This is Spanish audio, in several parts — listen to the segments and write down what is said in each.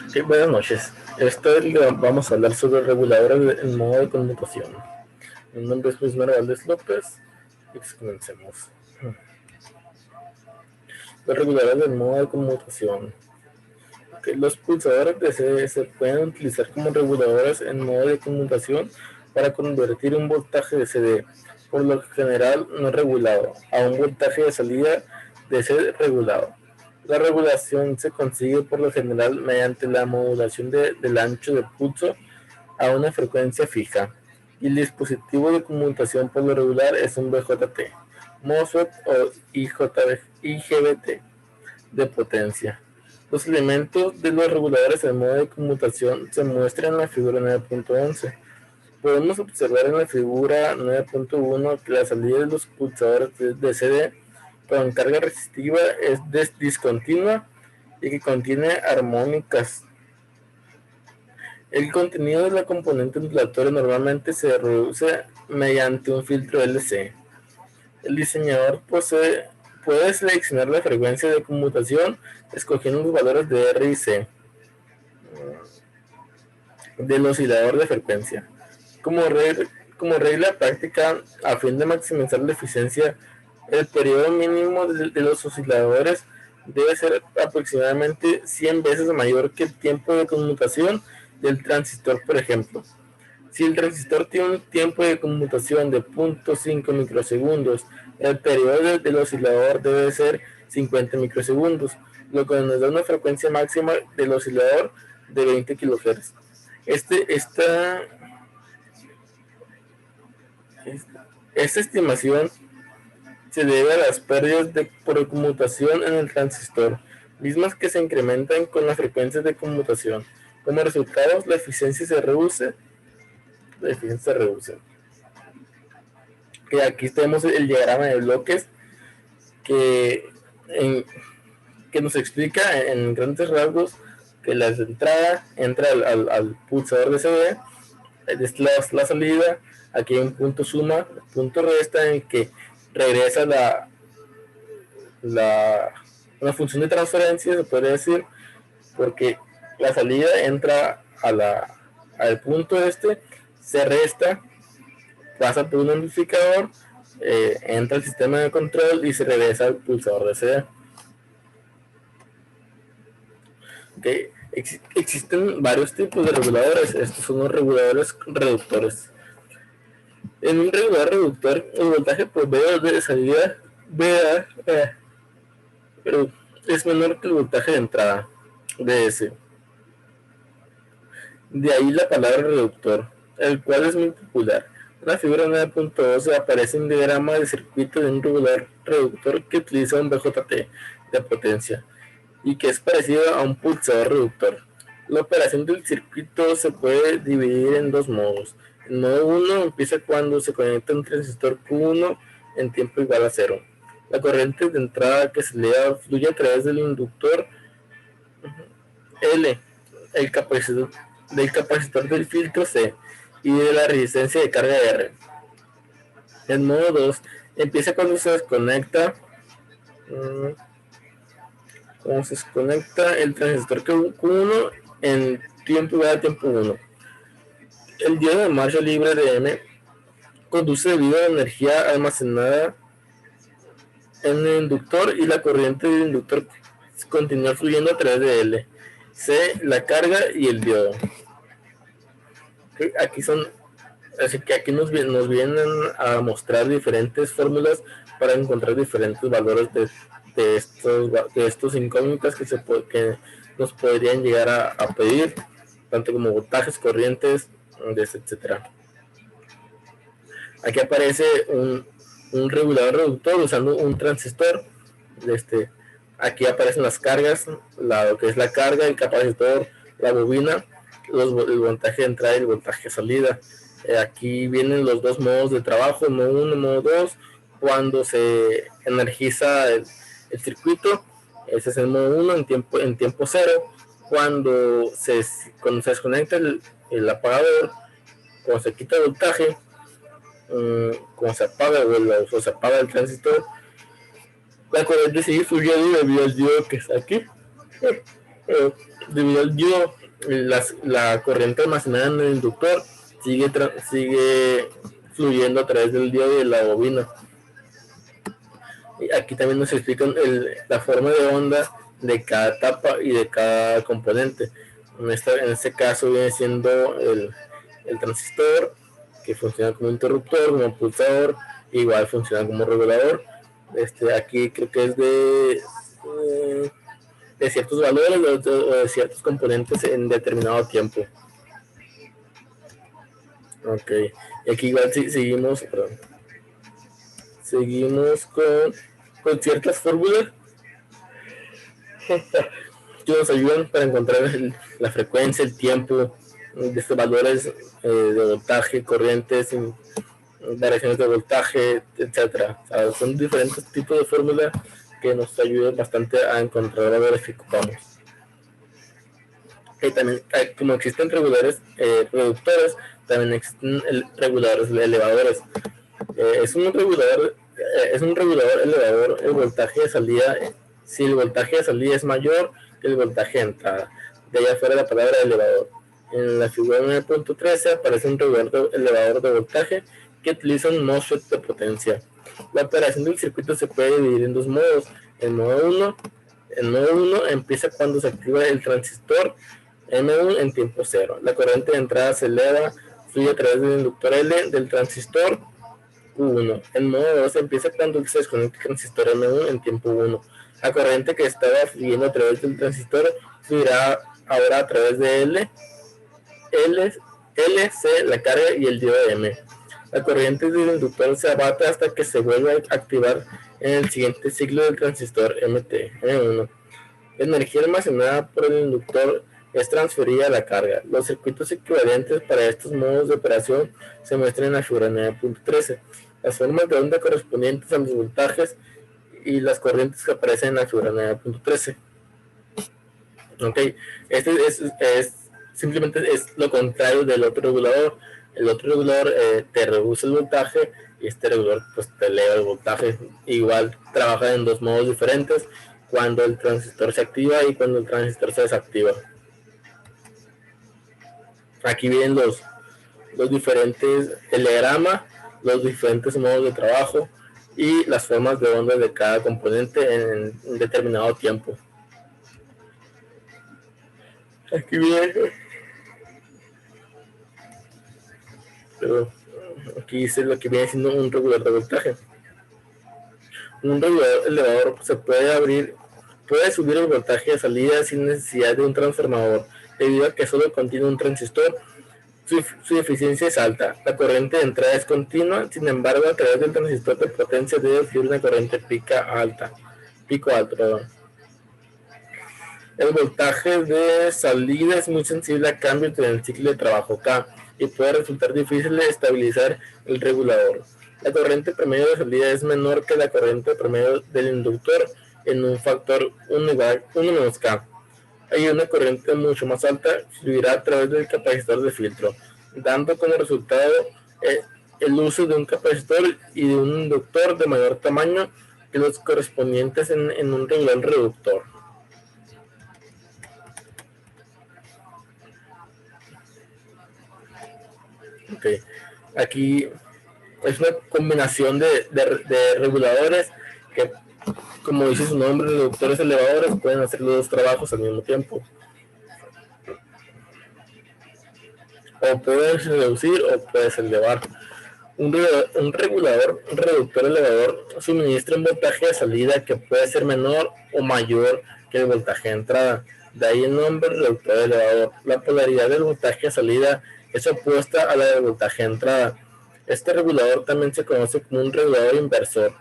Sí, buenas noches. Vamos a hablar sobre reguladores en modo de conmutación. Mi nombre es Luis Valdés López y comencemos. Los reguladores en modo de conmutación. Los pulsadores de CD se pueden utilizar como reguladores en modo de conmutación para convertir un voltaje de CD, por lo general no regulado, a un voltaje de salida de CD regulado. La regulación se consigue por lo general mediante la modulación del ancho de pulso a una frecuencia fija, y el dispositivo de conmutación por lo regular es un BJT, MOSFET o IGBT de potencia. Los elementos de los reguladores en modo de conmutación se muestran en la figura 9.11. Podemos observar en la figura 9.1 que la salida de los pulsadores de CD con carga resistiva es discontinua y que contiene armónicas. El contenido de la componente ondulatoria normalmente se reduce mediante un filtro LC. El diseñador puede seleccionar la frecuencia de conmutación escogiendo los valores de R y C del oscilador de frecuencia. Como regla práctica, a fin de maximizar la eficiencia, el periodo mínimo de los osciladores debe ser aproximadamente 100 veces mayor que el tiempo de conmutación del transistor, por ejemplo. Si el transistor tiene un tiempo de conmutación de 0.5 microsegundos, el periodo del oscilador debe ser 50 microsegundos, lo que nos da una frecuencia máxima del oscilador de 20 kHz. Esta estimación se debe a las pérdidas por conmutación en el transistor, mismas que se incrementan con la frecuencia de conmutación. Como resultado, la eficiencia se reduce. Que aquí tenemos el diagrama de bloques que nos explica en grandes rasgos que la entrada entra al pulsador de CD, es la salida, aquí hay un punto suma, punto resta en que regresa una función de transferencia, se puede decir, porque la salida entra al punto se resta, pasa por un amplificador, entra al sistema de control y se regresa al pulsador de CD. Okay. Existen varios tipos de reguladores. Estos son los reguladores reductores. En un regulador reductor, el voltaje promedio de salida es menor que el voltaje de entrada, DS. De ahí la palabra reductor, el cual es muy popular. En la figura 9.12 aparece un diagrama de circuito de un regulador reductor que utiliza un BJT de potencia y que es parecido a un pulsador reductor. La operación del circuito se puede dividir en dos modos. El modo 1 empieza cuando se conecta un transistor Q1 en tiempo igual a 0. La corriente de entrada que se eleva fluye a través del inductor L, el capacitor del filtro C y de la resistencia de carga R. El modo 2 empieza cuando se desconecta el transistor Q1 en tiempo igual a tiempo 1. El diodo de marcha libre de M conduce debido a la energía almacenada en el inductor y la corriente del inductor continúa fluyendo a través de L, C, la carga y el diodo. Así que aquí nos vienen a mostrar diferentes fórmulas para encontrar diferentes valores de estos incógnitas que nos podrían llegar a pedir, tanto como voltajes, corrientes, etcétera. Aquí aparece un regulador reductor usando un transistor. Aquí aparecen las cargas, lo que es la carga, el capacitor, la bobina, el voltaje de entrada y el voltaje de salida. Aquí vienen los dos modos de trabajo, modo 1 y modo 2, cuando se energiza el circuito. Ese es el modo 1 en tiempo 0. Cuando se desconecta el apagador, cuando se quita el voltaje, cuando se apaga o se apaga el transistor, la corriente sigue fluyendo debido al diodo que está aquí. debido al diodo, la corriente almacenada en el inductor sigue fluyendo a través del diodo y de la bobina. Y aquí también nos explican la forma de onda de cada etapa y de cada componente. En este caso viene siendo el transistor, que funciona como interruptor, como pulsador, igual funciona como regulador. Aquí creo que es de ciertos valores o de ciertos componentes en determinado tiempo. Ok, y aquí igual seguimos con ciertas fórmulas que nos ayudan para encontrar la frecuencia, el tiempo de estos valores de voltaje, corrientes, variaciones de voltaje, etcétera. O sea, son diferentes tipos de fórmulas que nos ayudan bastante a encontrar valores que ocupamos. Y también, como existen reguladores reductores, también existen reguladores elevadores. Es un regulador elevador el voltaje de salida si el voltaje de salida es mayor que el voltaje de entrada. De ahí afuera la palabra elevador. En la figura 9.13 aparece un regulador elevador de voltaje que utiliza un MOSFET de potencia. La operación del circuito se puede dividir en dos modos. El modo 1 empieza cuando se activa el transistor M1 en tiempo cero. La corriente de entrada se eleva, fluye a través del inductor L del transistor Q1. El modo 2 empieza cuando se desconecta el transistor M1 en tiempo 1. La corriente que estaba fluyendo a través del transistor fluirá ahora a través de LC, la carga y el diodo M. La corriente del inductor se abate hasta que se vuelve a activar en el siguiente ciclo del transistor M1. La energía almacenada por el inductor es transferida a la carga. Los circuitos equivalentes para estos modos de operación se muestran en la figura 9.13. Las formas de onda correspondientes a los voltajes y las corrientes que aparecen en la figura 9.13. Ok, simplemente es lo contrario del otro regulador. El otro regulador te reduce el voltaje y este regulador pues te eleva el voltaje. Igual trabaja en dos modos diferentes, cuando el transistor se activa y cuando el transistor se desactiva. Aquí vienen los diferentes, el diagrama, los diferentes modos de trabajo y las formas de onda de cada componente en un determinado tiempo. Aquí viene, pero aquí dice lo que viene siendo un regulador de voltaje. Un regulador elevador se puede subir el voltaje de salida sin necesidad de un transformador, debido a que solo contiene un transistor. Su eficiencia es alta. La corriente de entrada es continua, sin embargo, a través del transistor de potencia debe fluir una corriente pico alto. El voltaje de salida es muy sensible a cambios en el ciclo de trabajo K y puede resultar difícil de estabilizar el regulador. La corriente promedio de salida es menor que la corriente promedio del inductor en un factor 1 menos K. Hay una corriente mucho más alta fluirá a través del capacitor de filtro, dando como resultado el uso de un capacitor y de un inductor de mayor tamaño que los correspondientes en un regulador reductor. Okay. Aquí es una combinación de reguladores que, como dice su nombre, reductores elevadores pueden hacer los dos trabajos al mismo tiempo. O puedes reducir o puedes elevar. Un reductor elevador suministra un voltaje de salida que puede ser menor o mayor que el voltaje de entrada. De ahí el nombre reductor elevador. La polaridad del voltaje de salida es opuesta a la del voltaje de entrada. Este regulador también se conoce como un regulador inversor.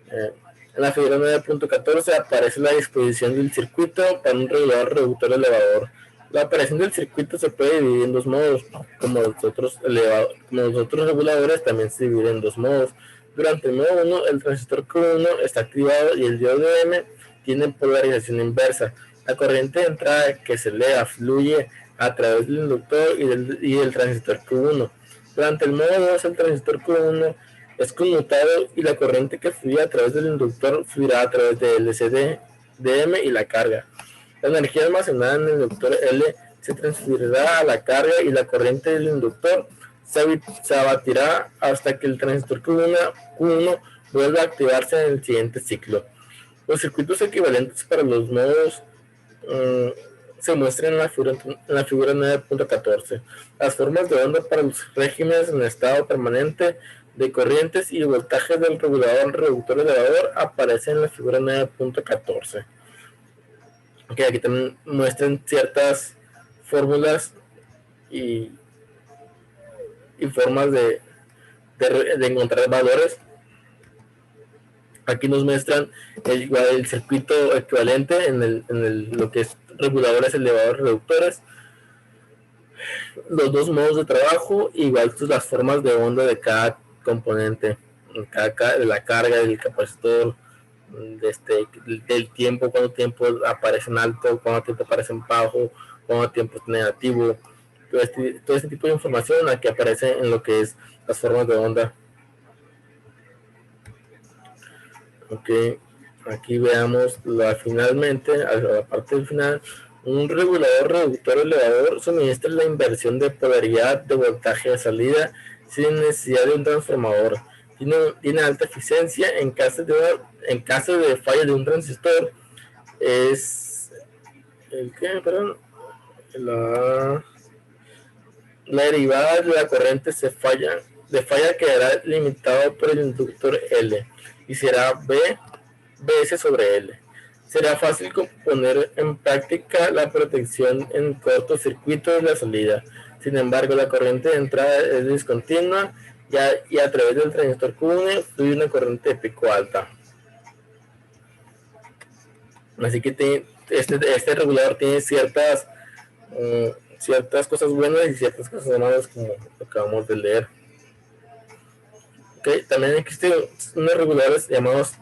En la figura 9.14 aparece la disposición del circuito para un regulador reductor elevador. La operación del circuito se puede dividir en dos modos, como los otros reguladores también se dividen en dos modos. Durante el modo 1, el transistor Q1 está activado y el diodo M tiene polarización inversa. La corriente de entrada que se eleva fluye a través del inductor y del transistor Q1. Durante el modo 2, el transistor Q1 es conmutado y la corriente que fluye a través del inductor fluirá a través de LCD, DM y la carga. La energía almacenada en el inductor L se transferirá a la carga y la corriente del inductor se abatirá hasta que el transistor Q1 vuelva a activarse en el siguiente ciclo. Los circuitos equivalentes para los nodos se muestran en la figura 9.14. Las formas de onda para los regímenes en estado permanente de corrientes y voltajes del regulador reductor elevador aparecen en la figura 9.14. Okay, aquí también muestran ciertas fórmulas y formas de encontrar valores. Aquí nos muestran el circuito equivalente en lo que es reguladores, elevadores, reductores, los dos modos de trabajo, igual las formas de onda de cada componente, de la carga, del capacitor, del tiempo, cuánto tiempo aparece en alto, cuánto tiempo aparece en bajo, cuánto tiempo es negativo. Todo este tipo de información aquí aparece en lo que es las formas de onda. Ok, aquí veamos finalmente, a la parte del final, un regulador reductor elevador suministra la inversión de polaridad de voltaje de salida sin necesidad de un transformador. Tiene alta eficiencia en caso de falla de un transistor. Es la derivada de la corriente de falla quedará limitado por el inductor L y será BS sobre L. Será fácil poner en práctica la protección en cortocircuito de la salida. Sin embargo, la corriente de entrada es discontinua y a través del transistor Q1 fluye una corriente de pico alta. Así que este regulador tiene ciertas cosas buenas y ciertas cosas malas, como acabamos de leer. Okay, también existen unos reguladores llamados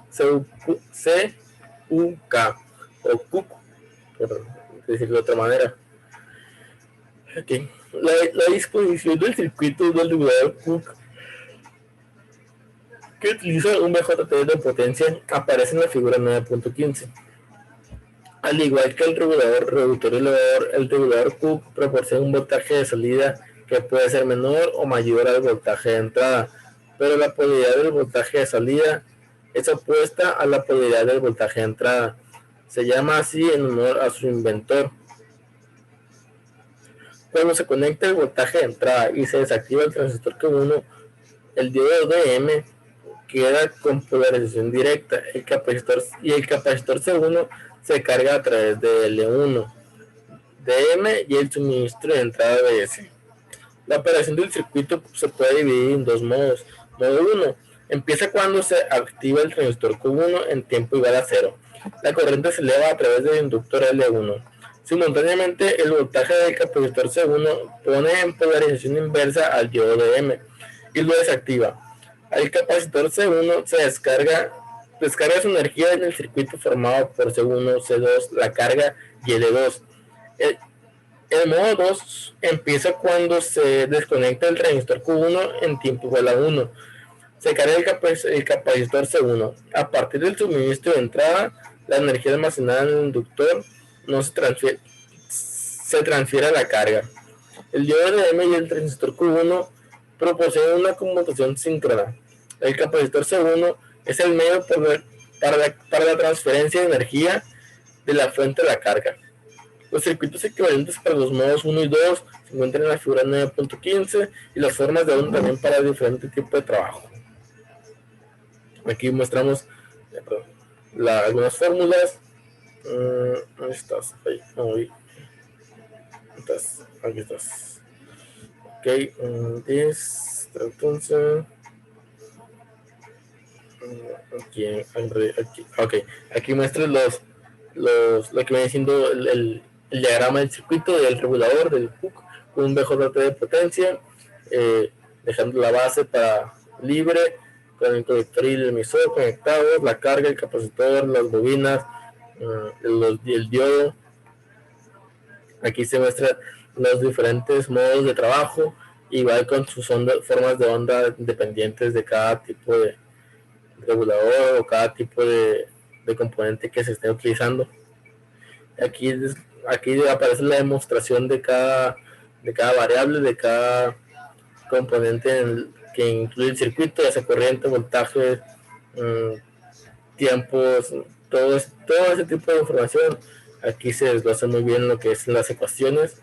CUK o CUK, por decirlo de otra manera. Okay. La disposición del circuito del regulador CUK, que utiliza un BJT de potencia, aparece en la figura 9.15. Al igual que el regulador reductor elevador, el regulador CUK proporciona un voltaje de salida que puede ser menor o mayor al voltaje de entrada, pero la polaridad del voltaje de salida es opuesta a la polaridad del voltaje de entrada. Se llama así en honor a su inventor. Cuando se conecta el voltaje de entrada y se desactiva el transistor Q1, el diodo DM queda con polarización directa. El capacitor C1 se carga a través de L1, DM y el suministro de entrada BS. La operación del circuito se puede dividir en dos modos. Modo 1. Empieza cuando se activa el transistor Q1 en tiempo igual a 0. La corriente se eleva a través del inductor L1. Simultáneamente, el voltaje del capacitor C1 pone en polarización inversa al diodo DM y lo desactiva. El capacitor C1 se descarga su energía en el circuito formado por C1, C2, la carga y L2. El modo 2 empieza cuando se desconecta el transistor Q1 en tiempo igual a 1. Se carga el capacitor C1. A partir del suministro de entrada, la energía almacenada en el inductor no se transfiere a la carga. El diodo DM y el transistor Q1 proporcionan una conmutación síncrona. El capacitor C1 es el medio para la transferencia de energía de la fuente a la carga. Los circuitos equivalentes para los modos 1 y 2 se encuentran en la figura 9.15 y las formas de onda también para diferentes tipos de trabajo. Aquí mostramos algunas fórmulas. ¿Dónde estás? Aquí estás. Ok, entonces aquí muestro lo que viene siendo el diagrama del circuito del regulador del PUC con un BJT de potencia, dejando la base para libre, con el conector y el emisor conectados, la carga, el capacitor, las bobinas, el diodo. Aquí se muestran los diferentes modos de trabajo, igual con sus formas de onda dependientes de cada tipo de regulador o cada tipo de componente que se esté utilizando. Aquí, aquí aparece la demostración de cada variable, de cada componente que incluye el circuito, ya sea corriente, voltaje, tiempos, todo ese tipo de información. Aquí se desglosa muy bien lo que es las ecuaciones.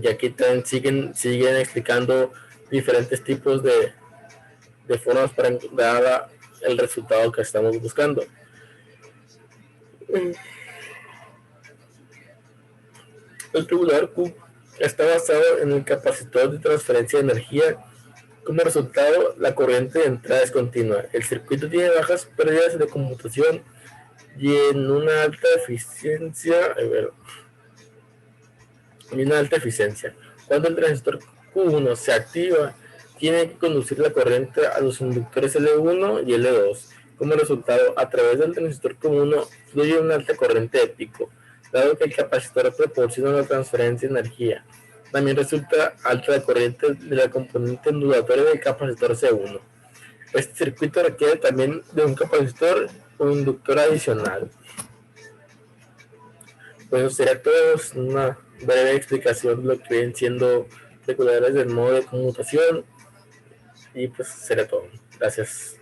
Y aquí también siguen explicando diferentes tipos de formas para dar el resultado que estamos buscando. El regulador Q está basado en el capacitor de transferencia de energía. Como resultado, la corriente de entrada es continua. El circuito tiene bajas pérdidas de conmutación y en una alta eficiencia. Cuando el transistor Q1 se activa, tiene que conducir la corriente a los inductores L1 y L2. Como resultado, a través del transistor Q1 fluye una alta corriente de pico, dado que el capacitor proporciona una transferencia de energía. También resulta alta la corriente de la componente ondulatoria del capacitor C1. Este circuito requiere también de un capacitor o un inductor adicional. Bueno, será todo una breve explicación de lo que vienen siendo regulares del modo de conmutación y pues será todo. Gracias.